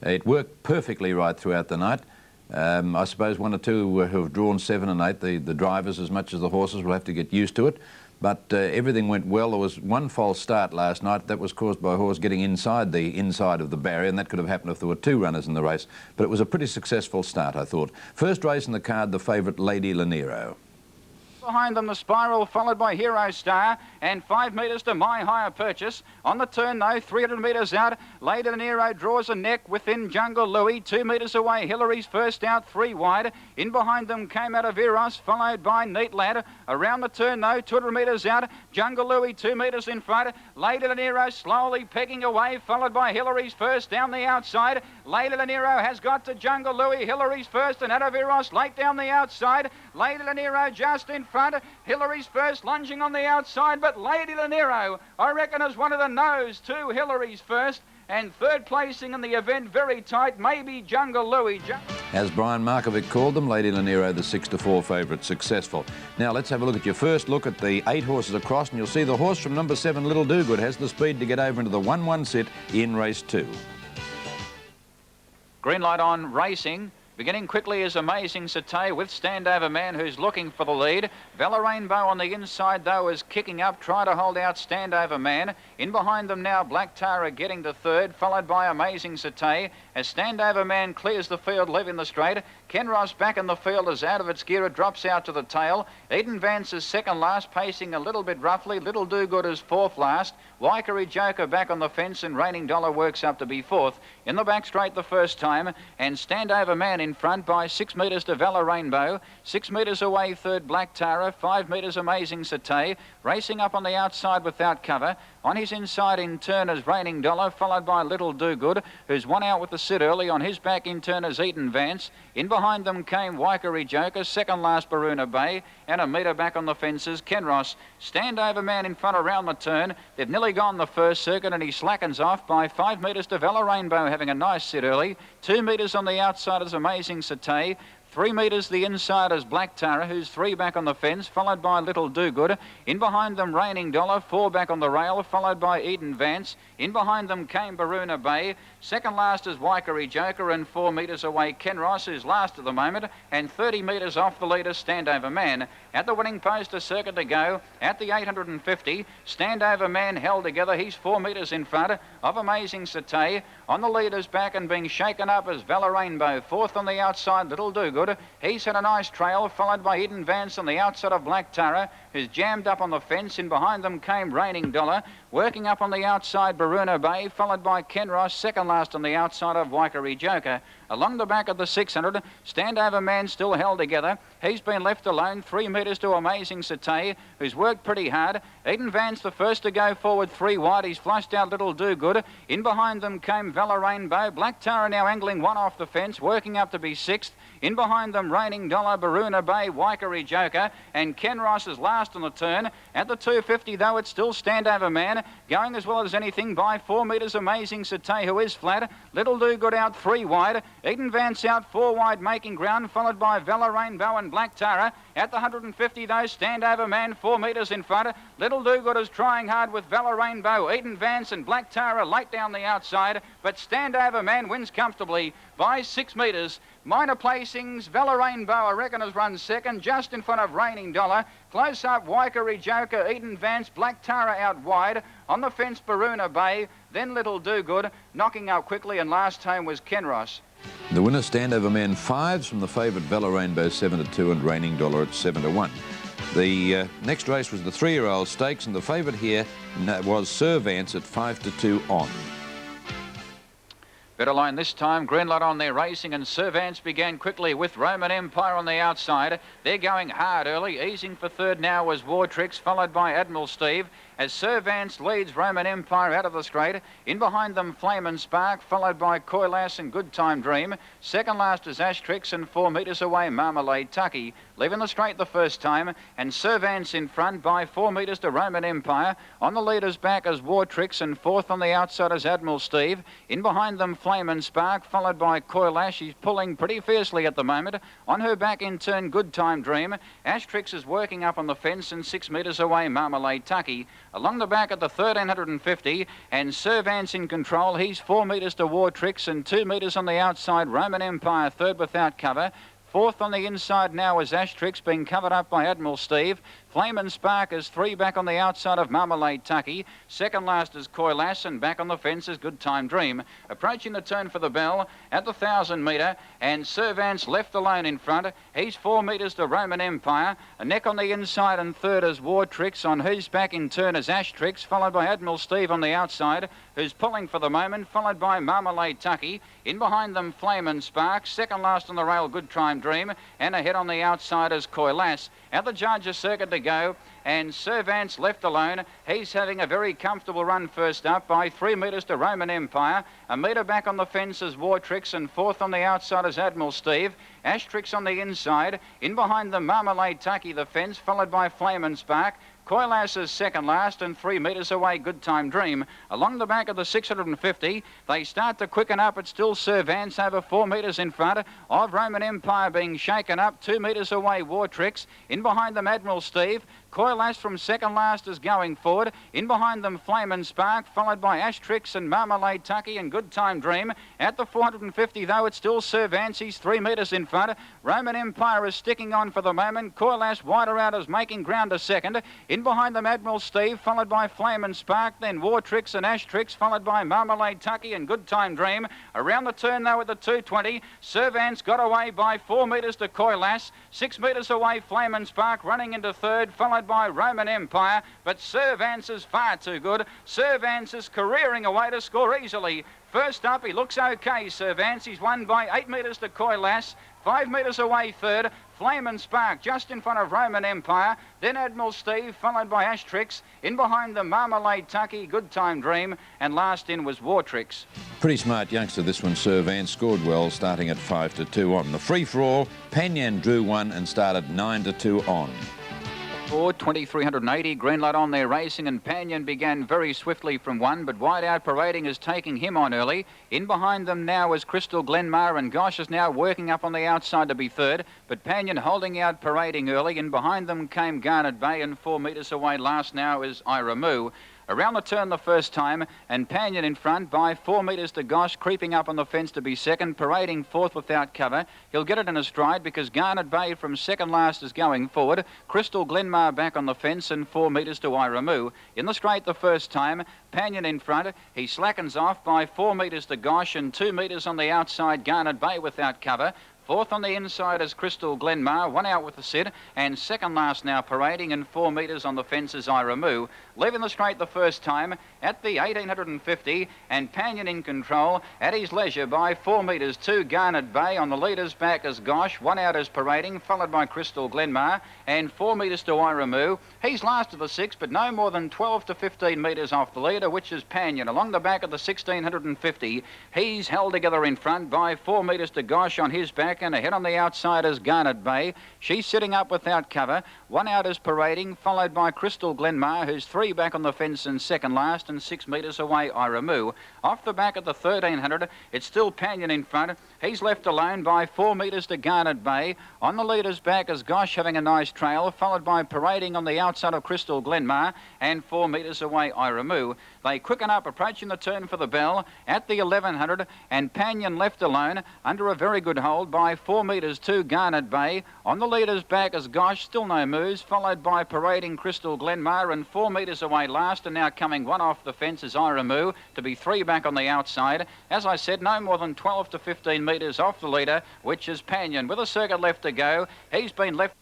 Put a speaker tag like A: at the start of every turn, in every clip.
A: It worked perfectly right throughout the night. I suppose one or two who have drawn 7 and 8, the drivers as much as the horses, will have to get used to it. But everything went well. There was one false start last night. That was caused by a horse getting inside of the barrier, and that could have happened if there were 2 runners in the race. But it was a pretty successful start, I thought. First race in the card, the favourite, Lady Lanero.
B: Behind them, the Spiral, followed by Hero Star, and 5 metres to My Higher Purchase. On the turn, though, 300 metres out, Lady Nero draws a neck within Jungle Louis. 2 metres away, Hillary's first out, 3 wide. In behind them came out of Eros, followed by Neat Lad. Around the turn, though, 200 metres out, Jungle Louis 2 metres in front. Lady Nero slowly pegging away, followed by Hillary's first down the outside. Lady Nero has got to Jungle Louis, Hillary's first, and out of Eros late down the outside. Lady Nero just in front. Hillary's first, lunging on the outside, but Lady Nero, I reckon, is one of the nose to Hillary's first. And third placing in the event, very tight, maybe Jungle Louis.
A: As Brian Markovic called them, Lady Lanero, the 6-4 favourite, successful. Now let's have a look at your first look at the 8 horses across, and you'll see the horse from number 7, Little Do Good, has the speed to get over into the 1-1 sit in race 2.
B: Green light on, racing. Beginning quickly is Amazing Satay with Standover Man, who's looking for the lead. Vela Rainbow on the inside, though, is kicking up, trying to hold out Standover Man. In behind them now, Black Tara getting to third, followed by Amazing Satay. As Standover Man clears the field, leaving the straight. Ken Ross back in the field is out of its gear. It drops out to the tail. Eden Vance is second last, pacing a little bit roughly. Little Do Good is fourth last. Waikari Joker back on the fence, and Raining Dollar works up to be fourth. In the back straight the first time, and Standover Man in front by 6 metres to Vela Rainbow. 6 metres away, third, Black Tara. 5 metres, Amazing Satay. Racing up on the outside without cover. On his inside in turn is Raining Dollar, followed by Little Do Good, who's won out with the sit early. On his back in turn is Eden Vance. In behind them came Waikari Joker, second last Baruna Bay, and a metre back on the fences, Ken Ross. Standover Man in front around the turn. They've nearly gone the first circuit, and he slackens off by 5 metres to Vela Rainbow, having a nice sit early. 2 metres on the outside is Amazing Satay. 3 metres the inside is Black Tara, who's 3 back on the fence, followed by Little Do Good. In behind them, Raining Dollar, 4 back on the rail, followed by Eden Vance. In behind them came Baruna Bay. Second last is Waikari Joker, and 4 metres away, Ken Ross, who's last at the moment, and 30 metres off the leader, Standover Man. At the winning post, a circuit to go. At the 850, Standover Man held together. He's 4 metres in front of Amazing Satay. On the leader's back and being shaken up is Vela Rainbow. Fourth on the outside, Little Do Good. He's had a nice trail, followed by Eden Vance on the outside of Black Tara, who's jammed up on the fence. In behind them came Raining Dollar. Working up on the outside, Baruna Bay, followed by Ken Ross, second last on the outside of Waikari Joker. Along the back of the 600, Standover Man still held together. He's been left alone, 3 metres to Amazing Satay, who's worked pretty hard. Eden Vance the first to go forward, 3 wide. He's flushed out Little Do Good. In behind them came Vela Rainbow. Black Tara now angling 1 off the fence, working up to be 6th. In behind them, Raining Dollar, Baruna Bay, Waikari Joker, and Ken Ross is last on the turn. At the 250, though, it's still Standover Man, going as well as anything by 4 metres, Amazing Satay, who is flat. Little Do Good out 3 wide. Eden Vance out 4 wide, making ground, followed by Vela Rainbow and Black Tara. At the 150, though, Standover Man 4 metres in front. Little Do Good is trying hard with Vela Rainbow, Eden Vance and Black Tara late down the outside, but Standover Man wins comfortably by 6 metres. Minor placings, Vela Rainbow, I reckon, has run second, just in front of Raining Dollar. Close up, Waikari Joker, Eden Vance, Black Tara out wide. On the fence, Baruna Bay, then Little Do Good, knocking out quickly, and last home was Ken Ross.
A: The winner, Standover Man, 5s from the favourite Vela Rainbow, 7-2, and Raining Dollar at 7-1. The next race was the 3-year-old stakes, and the favourite here was Sir Vance at 5-2 on.
B: Better line this time, green light on there racing, and Sir Vance began quickly with Roman Empire on the outside. They're going hard early. Easing for third now was War Tricks, followed by Admiral Steve. As Sir Vance leads Roman Empire out of the straight. In behind them, Flame and Spark, followed by Coilass and Good Time Dream. Second last is Astrix, and 4 metres away, Marmalade Tucky. Leaving the straight the first time, and Sir Vance in front by 4 metres to Roman Empire. On the leader's back is War Tricks, and fourth on the outside is Admiral Steve. In behind them, Flamin' Spark, followed by Coilash. She's pulling pretty fiercely at the moment. On her back in turn, Good Time Dream. Ashtrix is working up on the fence, and 6 metres away, Marmalade Tucky. Along the back at the 1350, and Servance in control. He's 4 metres to War Tricks, and 2 metres on the outside, Roman Empire, third without cover. Fourth on the inside now is Ashtrix, being covered up by Admiral Steve. Flamin' Spark is 3 back on the outside of Marmalade Tucky. Second last is Coilash, and back on the fence is Good Time Dream. Approaching the turn for the bell at the 1,000 metre, and Servance left alone in front. He's 4 metres to Roman Empire. A neck on the inside, and third is War Tricks. On whose back in turn is Ashtrix, followed by Admiral Steve on the outside, who's pulling for the moment, followed by Marmalade Tucky. In behind them, Flamin' Spark. Second last on the rail, Good Time Dream, and ahead on the outside is Coilash. At the judges' circuit to go, and Servance left alone. He's having a very comfortable run first up by 3 metres to Roman Empire. A metre back on the fence is War Tricks, and fourth on the outside is Admiral Steve. Ashtrix on the inside. In behind them, Marmalade Tucky, the fence, followed by Flamin' Spark. Coilash is second last, and 3 metres away, Good Time Dream. Along the back of the 650, they start to quicken up. It's still Servance over 4 metres in front of Roman Empire, being shaken up. 2 metres away, War Tricks. In behind them, Admiral Steve. Coilash from second last is going forward. In behind them, Flamin' Spark, followed by Ashtrix and Marmalade Tucky and Good Time Dream. At the 450, though, it's still Servance. He's 3 metres in front. Roman Empire is sticking on for the moment. Coilash wider out is making ground to second. In behind them, Admiral Steve, followed by Flamin' Spark, then War Tricks and Ashtrix, followed by Marmalade Tucky and Good Time Dream. Around the turn, though, at the 220, Servance got away by 4 metres to Coilash. 6 metres away, Flamin' Spark running into third, followed by Roman Empire, but Servance is far too good. Servance is careering away to score easily. First up, he looks okay, Servance. He's won by 8 metres to Coilash. 5 metres away third, Flamin' Spark just in front of Roman Empire, then Admiral Steve, followed by Ashtrix. In behind them, Marmalade Tucky, Good Time Dream, and last in was War Tricks.
A: Pretty smart youngster, this one, Servance. Scored well, starting at 5-2 on. The free-for-all, Panyan drew one and started 9-2 on.
B: 2380, green light on there racing, and Panyan began very swiftly from one, but Wide Out Parading is taking him on early. In behind them now is Crystal Glenmar, and Gosh is now working up on the outside to be third, but Panyan holding out Parading early. In behind them came Garnet Bay, and 4 metres away last now is Ira Moo. Around the turn the first time, and Panyan in front by 4 metres to Gosh, creeping up on the fence to be second, Parading fourth without cover. He'll get it in a stride because Garnet Bay from second last is going forward. Crystal Glenmar back on the fence, and 4 metres to Ira Moo. In the straight the first time, Panyan in front. He slackens off by 4 metres to Gosh, and 2 metres on the outside, Garnet Bay without cover. Fourth on the inside is Crystal Glenmar, 1 out with the sit, and second last now Parading, and 4 metres on the fence is Ira Moo. Leaving the straight the first time at the 1850, and Panyan in control at his leisure by 4 metres to Garnet Bay. On the leader's back is Gosh, 1 out is Parading, followed by Crystal Glenmar, and 4 metres to Ira Moo. He's last of the 6, but no more than 12 to 15 metres off the leader, which is Panyan. Along the back of the 1650, he's held together in front by 4 metres to Gosh on his back, and ahead on the outside is Garnet Bay. She's sitting up without cover. 1 out is Parading, followed by Crystal Glenmar, who's 3 back on the fence and second last, and 6 metres away Ira Moo. Off the back of the 1300, it's still Panyan in front. He's left alone by 4 metres to Garnet Bay. On the leader's back is Gosh having a nice trail, followed by Parading on the outside of Crystal Glenmar, and 4 metres away Ira Moo. They quicken up, approaching the turn for the bell at the 1100, and Panyan left alone under a very good hold by 4 metres to Garnet Bay. On the leader's back is Gosh, still no moves, followed by Parading Crystal Glenmar, and 4 metres away last, and now coming 1 off the fence is Ira Moo, to be 3 back on the outside. As I said, no more than 12 to 15 metres off the leader, which is Panyan. With a circuit left to go, he's been left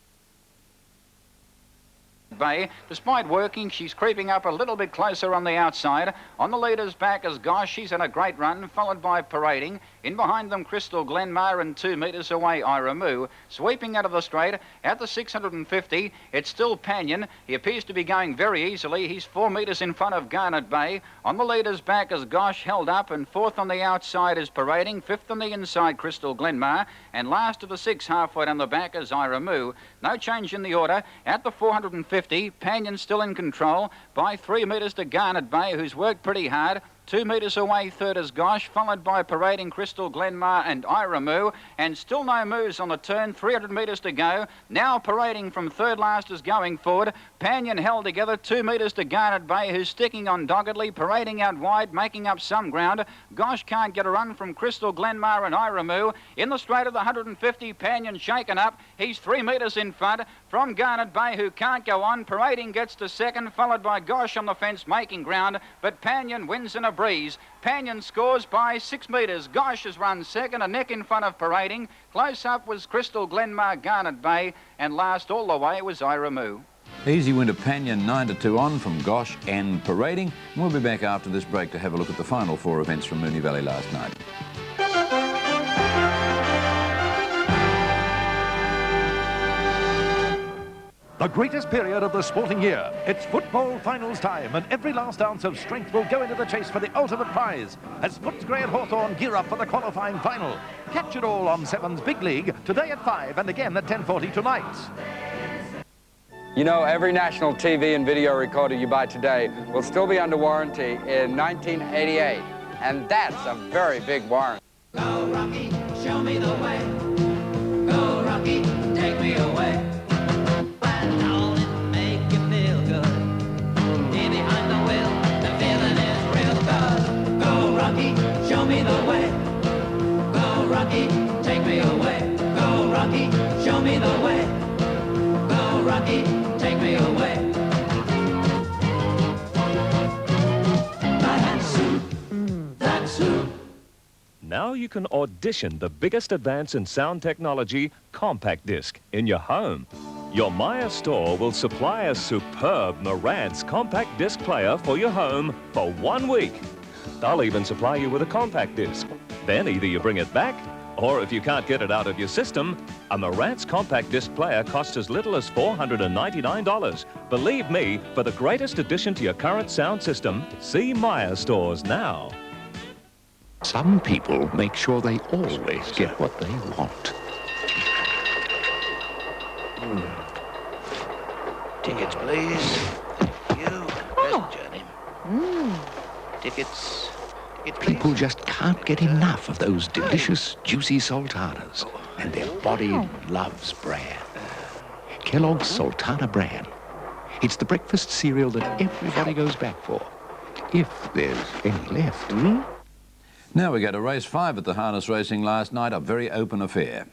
B: Bay. Despite working, she's creeping up a little bit closer on the outside. On the leader's back is Gosh. She's in a great run, followed by Parading. In behind them, Crystal Glenmar, and 2 metres away, Ira Moo. Sweeping out of the straight at the 650, it's still Panyan. He appears to be going very easily. He's 4 metres in front of Garnet Bay. On the leader's back is Gosh, held up, and fourth on the outside is Parading. Fifth on the inside, Crystal Glenmar, and last of the 6 halfway down the back is Ira Moo. No change in the order. At the 450, Panyan still in control by 3 metres to Garnet Bay, who's worked pretty hard. 2 metres away, third is Gosh, followed by parading Crystal Glenmar and Iramoo, and still no moves on the turn, 300 metres to go. Now parading from third last is going forward. Panion held together, 2 metres to Garnet Bay, who's sticking on doggedly, parading out wide, making up some ground. Gosh can't get a run from Crystal Glenmar and Iramoo. In the straight of the 150, Panion shaken up. He's 3 metres in front from Garnet Bay, who can't go on. Parading gets to second, followed by Gosh on the fence, making ground, but Panion wins in a breeze. Panion scores by 6 metres. Gosh has run second, a neck in front of Parading. Close up was Crystal Glenmar, Garnet Bay, and last all the way was Iramoo.
A: Easy win to Panion, 9-2 on from Gosh and Parading. And we'll be back after this break to have a look at the final 4 events from Moonee Valley last night.
C: The greatest period of the sporting year. It's football finals time, and every last ounce of strength will go into the chase for the ultimate prize as Footscray and Hawthorn gear up for the qualifying final. Catch it all on 7's Big League today at 5 and again at 10:40 tonight.
D: You know, every national TV and video recorder you buy today will still be under warranty in 1988, and that's a very big warranty.
E: Go Rocky, show me the way. Go Rocky, take me away. Show me the way. Go Rocky, take me away. Go Rocky, show me the way. Go Rocky, take me away. That's who.
F: Now you can audition the biggest advance in sound technology, compact disc, in your home. Your Maya store will supply a superb Marantz compact disc player for your home for 1 week. They'll even supply you with a compact disc. Then either you bring it back, or if you can't get it out of your system, a Marantz compact disc player costs as little as $499. Believe me, for the greatest addition to your current sound system, see Maya stores now.
G: Some people make sure they always get what they want.
H: Tickets, please. You. Pleasant journey. Tickets.
G: People just can't get enough of those delicious, juicy sultanas, and their body loves bran. Kellogg's Sultana Bran. It's the breakfast cereal that everybody goes back for, if there's any left.
A: Now we go to race 5 at the harness racing last night, a very open affair.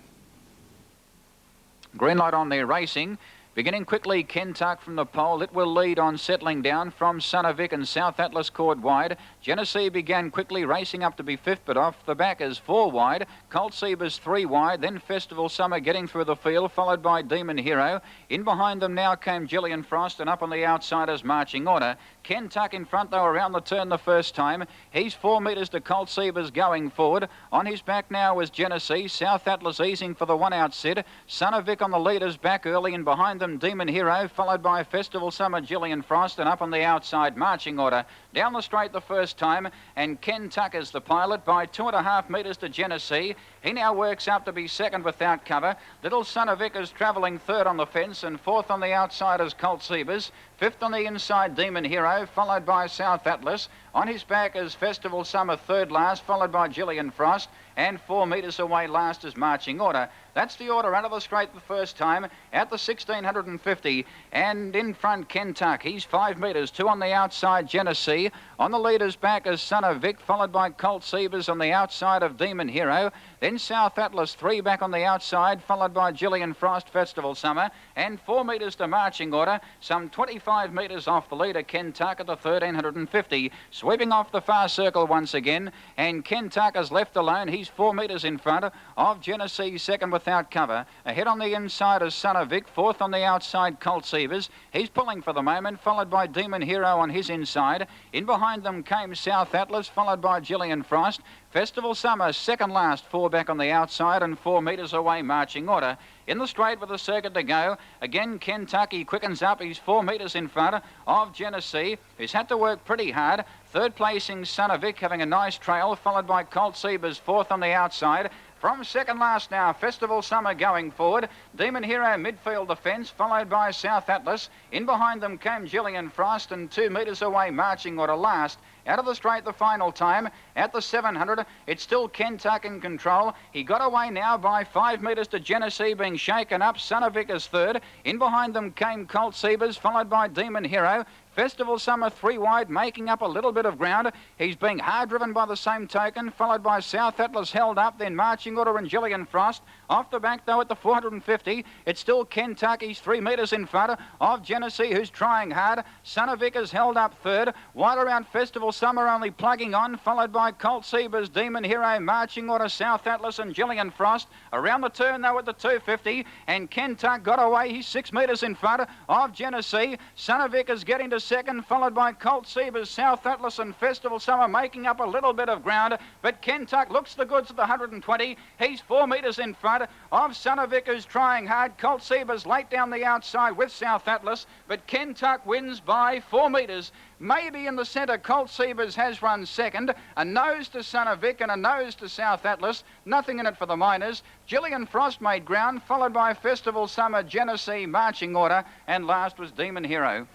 B: Green light on there racing. Beginning quickly, Kentuck from the pole. It will lead on settling down from Son of Vic and South Atlas cord wide. Genesee began quickly, racing up to be 5th, but off the back is 4 wide. Colt Seba's 3 wide. Then Festival Summer getting through the field, followed by Demon Hero. In behind them now came Gillian Frost, and up on the outside is Marching Order. Kentuck in front, though, around the turn the first time. He's 4 metres to Colt Seba's going forward. On his back now is Genesee. South Atlas easing for the 1 out set. Son of Vic on the leaders back early, and behind them Demon Hero, followed by Festival Summer, Gillian Frost, and up on the outside Marching Order. Down the straight the first time, and Kentuck is the pilot by 2.5 metres to Genesee. He now works up to be second without cover. Little Son of Vic is travelling third on the fence, and fourth on the outside is Colt Sebas. Fifth on the inside, Demon Hero, followed by South Atlas. On his back is Festival Summer, third last, followed by Gillian Frost. And 4 metres away last is Marching Order. That's the order out of the straight the first time at the 1650. And in front, Kentuck. He's 5 metres. 2 on the outside, Genesee. On the leader's back is Son of Vic, followed by Colt Sebas on the outside of Demon Hero. Then South Atlas, 3 back on the outside, followed by Gillian Frost, Festival Summer. And 4 metres to Marching Order. Some 25 metres off the leader, Kentuck, at the 1350. Sweeping off the far circle once again. And Kentuck is left alone. He's 4 metres in front of Genesee, second without cover. Ahead on the inside is Son of Vic, fourth on the outside, Colt Sebas. He's pulling for the moment, followed by Demon Hero on his inside. In behind them came South Atlas, followed by Gillian Frost. Festival Summer, second last, 4 back on the outside, and 4 metres away, Marching Order. In the straight with a circuit to go. Again, Kentucky quickens up. He's 4 metres in front of Genesee, who's had to work pretty hard. Third placing, Son of Vic, having a nice trail, followed by Colt Sebas, fourth on the outside. From second last now, Festival Summer going forward. Demon Hero midfield defence, followed by South Atlas. In behind them came Gillian Frost, and 2 metres away, Marching Order last. Out of the straight, the final time. At the 700, it's still Kentuck in control. He got away now by 5 metres to Genesee, being shaken up. Son of Vic is third. In behind them came Colt Siebers, followed by Demon Hero. Festival Summer 3 wide, making up a little bit of ground. He's being hard driven by the same token, followed by South Atlas held up, then Marching Order and Gillian Frost. Off the back, though, at the 450, it's still Kentucky's 3 metres in front of Genesee, who's trying hard. Son of Vic is held up third. Wide around Festival Summer only plugging on, followed by Colt Siebers, Demon Hero, Marching Order, South Atlas and Gillian Frost. Around the turn, though, at the 250, and Kentuck got away. He's 6 metres in front of Genesee. Son of Vic is getting to second, followed by Colt Siebers, South Atlas and Festival Summer making up a little bit of ground, but Kentuck looks the goods at the 120. He's 4 metres in front of Son of Vic, who's trying hard. Colt Siebers late down the outside with South Atlas, but Kentuck wins by 4 metres. Maybe in the centre, Colt Siebers has run second. A nose to Son of Vic and a nose to South Atlas. Nothing in it for the miners. Gillian Frost made ground, followed by Festival Summer, Genesee, Marching Order, and last was Demon Hero.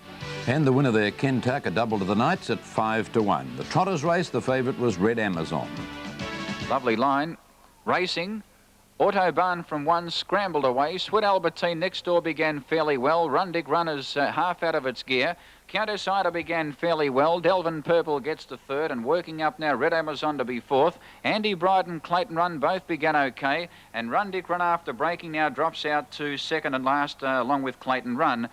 A: And the winner there, Kentuck, a double to the Knights at 5 to 1. The Trotters race, the favourite was Red Amazon.
B: Lovely line. Racing. Autobahn from one scrambled away. Sweet Albertine next door began fairly well. Rundick Run is half out of its gear. Countess Ida began fairly well. Delvin Purple gets to third and working up now Red Amazon to be fourth. Andy Bryden and Clayton Run both began okay, and Rundick Run after braking now drops out to second and last along with Clayton Run.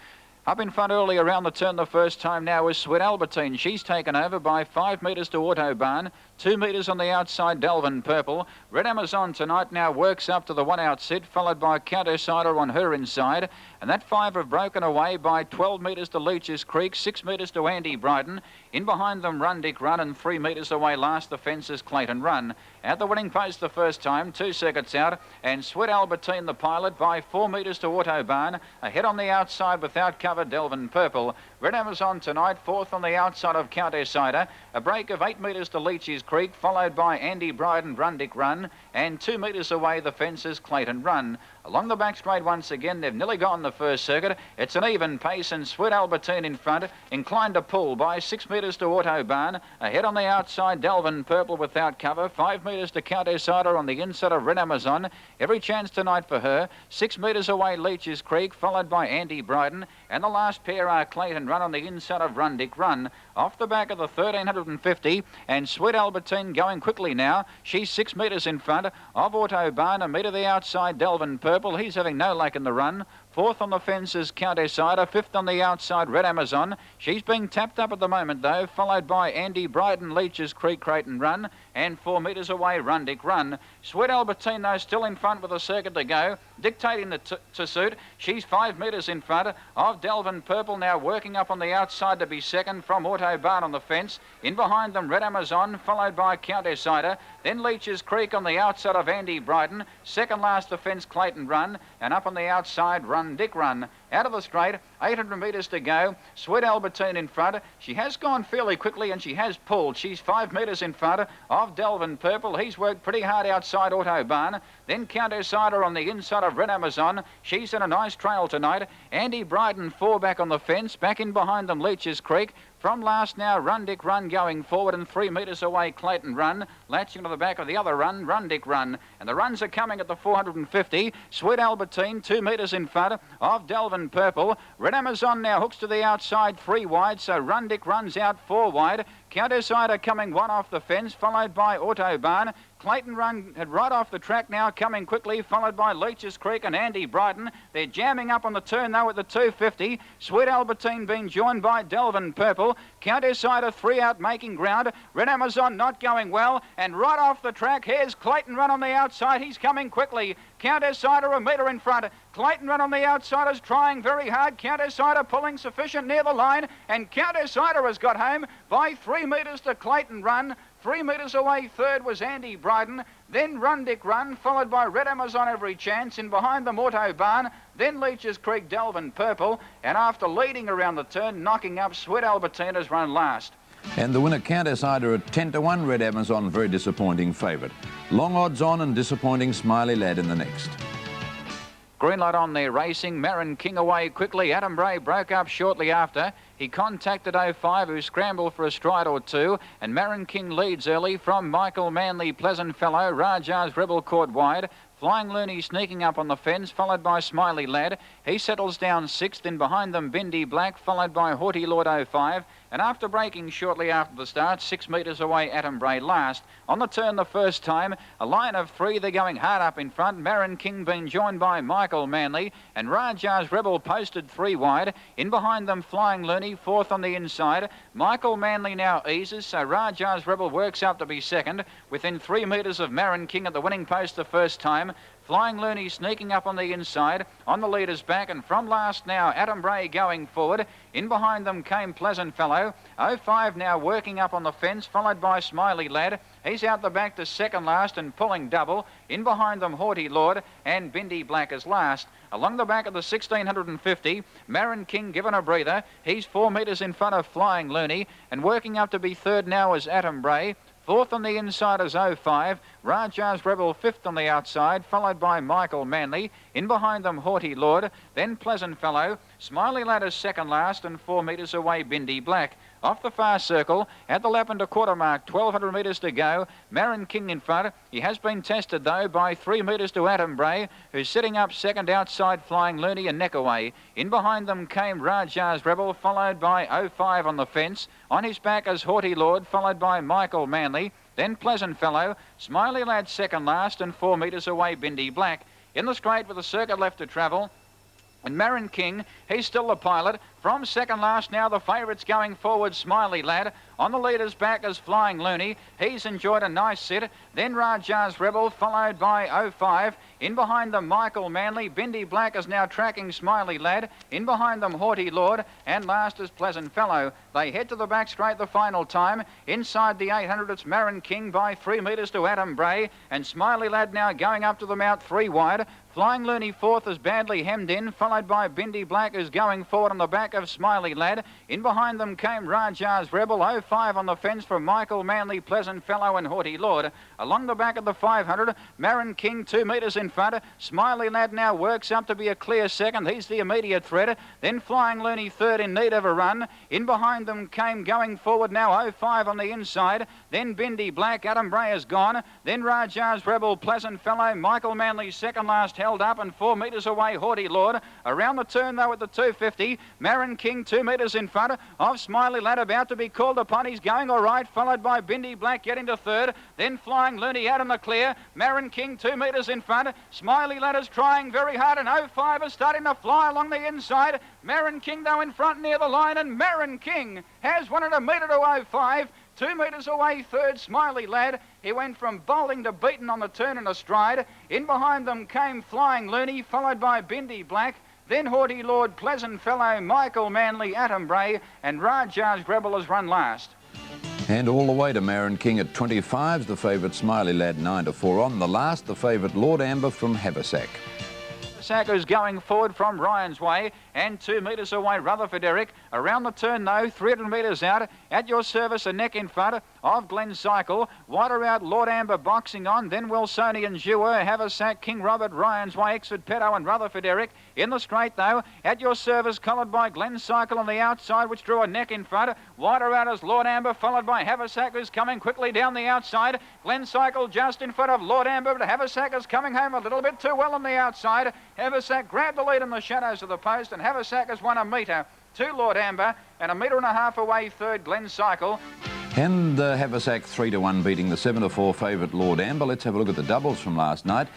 B: Up in front early around the turn the first time now is Sweet Albertine. She's taken over by 5 metres to Autobahn. 2 metres on the outside, Delvin Purple. Red Amazon tonight now works up to the one out sit, followed by Countess Ida on her inside. And that 5 have broken away by 12 metres to Leach's Creek, 6 metres to Andy Bryden. In behind them, Rundick Run, and 3 metres away last the fences, Clayton Run. At the winning post the first time, 2 seconds out, and Sweet Albertine the pilot by 4 metres to Autobahn. Ahead on the outside without cover, Delvin Purple. Red Amazon tonight, fourth on the outside of Countess Ida. A break of 8 metres to Leach's Creek, followed by Andy Bryden, Rundick Run, and 2 metres away the fences, Clayton Run. Along the back straight once again, they've nearly gone the first circuit. It's an even pace, and Sweet Albertine in front, inclined to pull by 6 metres to Autobahn. Ahead on the outside, Delvin Purple without cover, 5 metres to Countess Ida on the inside of Red Amazon. Every chance tonight for her. 6 metres away, Leach's Creek, followed by Andy Bryden, and the last pair are Clayton Run on the inside of Rundick Run. Off the back of the 1350, and Sweet Albertine going quickly now. She's 6 metres in front of Autobahn. A metre the outside, Delvin Purple. He's having no luck in the run. Fourth on the fence is Countess Ida. Fifth on the outside, Red Amazon. She's being tapped up at the moment, though, followed by Andy Bryden, Leach's Creek, Creighton Run, and 4 metres away, Rundick Run. Sweet Albertine, though, still in front with a circuit to go, dictating to suit. She's 5 metres in front of Delvin Purple, now working up on the outside to be second from Autobahn on the fence. In behind them, Red Amazon, followed by Countess Ida. Then Leach's Creek on the outside of Andy Bryden. Second last the fence, Clayton Run, and up on the outside, Rundick Run. Out of the straight, 800 metres to go. Sweet Albertine in front. She has gone fairly quickly and she has pulled. She's 5 metres in front of Delvin Purple. He's worked pretty hard outside Autobahn. Then Countess Ida on the inside of Red Amazon. She's in a nice trail tonight. Andy Bryden 4 back on the fence. Back in behind them, Leach's Creek. From last now, Rundick Run going forward, and 3 metres away, Clayton Run. Latching to the back of the other run, Rundick Run. And the runs are coming at the 450. Sweet Albertine 2 metres in front of Delvin Purple. Red Amazon now hooks to the outside 3 wide, so Rundick runs out 4 wide. Countess Ida coming 1 off the fence, followed by Autobahn. Clayton Run had right off the track now, coming quickly, followed by Leach's Creek and Andy Bryden. They're jamming up on the turn, though, at the 250. Sweet Albertine being joined by Delvin Purple. Countess Ida 3 out, making ground. Red Amazon not going well, and right off the track, here's Clayton Run on the outside. He's coming quickly. Countess Ida a metre in front. Clayton Run on the outside is trying very hard. Countess Ida pulling sufficient near the line, and Countess Ida has got home by 3 metres to Clayton Run. 3 metres away, third was Andy Bryden, then Rundick Run, followed by Red Amazon every chance, in behind them Autobahn, then Leach's Creek, Delvin Purple, and after leading around the turn, knocking up, Sweet Albertine has run last.
A: And the winner, Countess Ida, at 10 to 1, Red Amazon, very disappointing favourite. Long odds on and disappointing Smiley Lad in the next.
B: green light on there racing. Marin King away quickly. Adam Bray broke up shortly after. He contacted 05, who scrambled for a stride or two, and Marin King leads early from Michael Manley, Pleasant Fellow. Rajar's Rebel caught wide. Flying Looney sneaking up on the fence, followed by Smiley Lad. He settles down sixth, and behind them Bindi Black, followed by Haughty Lord 05. And after braking shortly after the start, 6 metres away, Adam Bray last. On the turn the first time, a line of three, they're going hard up in front. Marin King being joined by Michael Manley, and Rajar's Rebel posted 3 wide. In behind them, Flying Looney, fourth on the inside. Michael Manley now eases, so Rajar's Rebel works up to be second, within 3 metres of Marin King at the winning post the first time. Flying Looney sneaking up on the inside, on the leader's back, and from last now, Adam Bray going forward. In behind them came Pleasant Fellow. 05 now working up on the fence, followed by Smiley Lad. He's out the back to second last and pulling double. In behind them, Haughty Lord, and Bindi Black is last. Along the back of the 1650, Marin King given a breather. He's 4 metres in front of Flying Looney, and working up to be third now is Adam Bray. Fourth on the inside is 05. Rajar's Rebel fifth on the outside, followed by Michael Manley. In behind them, Haughty Lord, then Pleasant Fellow. Smiley Lad is second last, and 4 metres away, Bindi Black. Off the far circle, at the lap and a quarter mark, 1,200 metres to go. Marin King in front. He has been tested, though, by 3 metres to Adam Bray, who's sitting up second outside Flying Looney and neck away. In behind them came Rajar's Rebel, followed by 05 on the fence. On his back is Haughty Lord, followed by Michael Manley. Then Pleasant Fellow, Smiley Lad second last, and 4 metres away, Bindi Black. In the straight with a circuit left to travel. And Marin King, he's still the pilot. From second last now, the favourites going forward, Smiley Lad. On the leader's back is Flying Looney. He's enjoyed a nice sit. Then Rajar's Rebel, followed by 05. In behind them, Michael Manley. Bindi Black is now tracking Smiley Lad. In behind them, Haughty Lord. And last is Pleasant Fellow. They head to the back straight the final time. Inside the 800, it's Marin King by 3 metres to Adam Bray. And Smiley Lad now going up to the mount 3 wide. Flying Looney fourth is badly hemmed in, followed by Bindi Black, who's going forward on the back of Smiley Lad. In behind them came Rajar's Rebel. 05 on the fence for Michael Manley, Pleasant Fellow, and Haughty Lord. Along the back of the 500, Marin King 2 metres in front. Smiley Lad now works up to be a clear second. He's the immediate threat. Then Flying Looney third in need of a run. In behind them came going forward now 05 on the inside. Then Bindi Black. Adam Bray is gone. Then Rajar's Rebel, Pleasant Fellow. Michael Manley second last held up, and 4 metres away, Haughty Lord. Around the turn, though, at the 250, Marin King 2 metres in front of Smiley Lad, about to be called upon. He's going all right, followed by Bindi Black getting to third. Then Flying Looney out in the clear. Marin King 2 metres in front. Smiley Lad is trying very hard, and 05 is starting to fly along the inside. Marin King, though, in front near the line, and Marin King has won at a metre to 05. 2 metres away, third, Smiley Lad. He went from bowling to beaten on the turn in a stride. In behind them came Flying Looney, followed by Bindi Black. Then Haughty Lord, Pleasant Fellow, Michael Manley, Adam Bray, and Rajar's Rebel has run last.
A: And all the way to Marin King at 25's the favourite Smiley Lad 9-4 on. The last, the favourite Lord Amber from Haversack.
B: Sacco's going forward from Ryan's Way, and 2 metres away, Rutherford Eric. Around the turn, though, 300 metres out. At your service, a neck in front of Glen Cycle. Wider out, Lord Amber boxing on. Then Wilsonian Jewer, Haversack, King Robert, Ryan's Way, Exford Peto, and Rutherford Eric. In the straight, though, at your service, collared by Glen Cycle on the outside, which drew a neck in front. Wider out is Lord Amber, followed by Haversack, who's coming quickly down the outside. Glen Cycle just in front of Lord Amber, but Haversack is coming home a little bit too well on the outside. Haversack grabbed the lead in the shadows of the post, and Haversack has won a metre to Lord Amber, and 1.5 metres away third, Glen Cycle.
A: And Haversack 3-1 beating the 7-4 favourite Lord Amber. Let's have a look at the doubles from last night.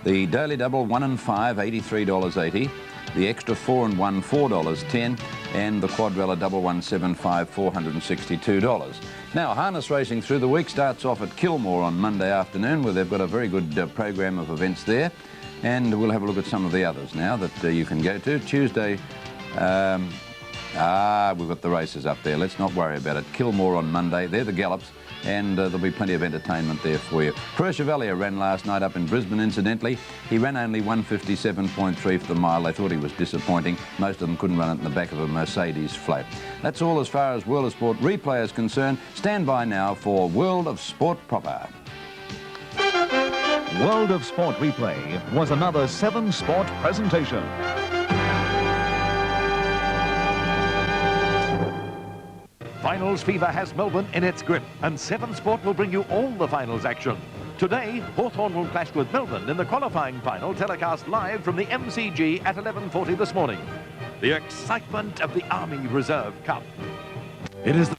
A: The daily double 1 and 5, $83.80. The extra 4 and 1, $4.10. And the quadrella double 1, 7, 5, $462. Now, harness racing through the week starts off at Kilmore on Monday afternoon, where they've got a very good program of events there. And we'll have a look at some of the others now that you can go to. Tuesday, we've got the races up there. Let's not worry about it. Kilmore on Monday. They're the gallops, and there'll be plenty of entertainment there for you. Per Chevalier ran last night up in Brisbane, incidentally. He ran only 157.3 for the mile. They thought he was disappointing. Most of them couldn't run it in the back of a Mercedes flat. That's all as far as World of Sport replay is concerned. Stand by now for World of Sport proper.
C: World of Sport Replay was another 7 Sport presentation. Finals fever has Melbourne in its grip, and 7 Sport will bring you all the finals action. Today, Hawthorn will clash with Melbourne in the qualifying final, telecast live from the MCG at 11:40 this morning. The excitement of the Army Reserve Cup. It is the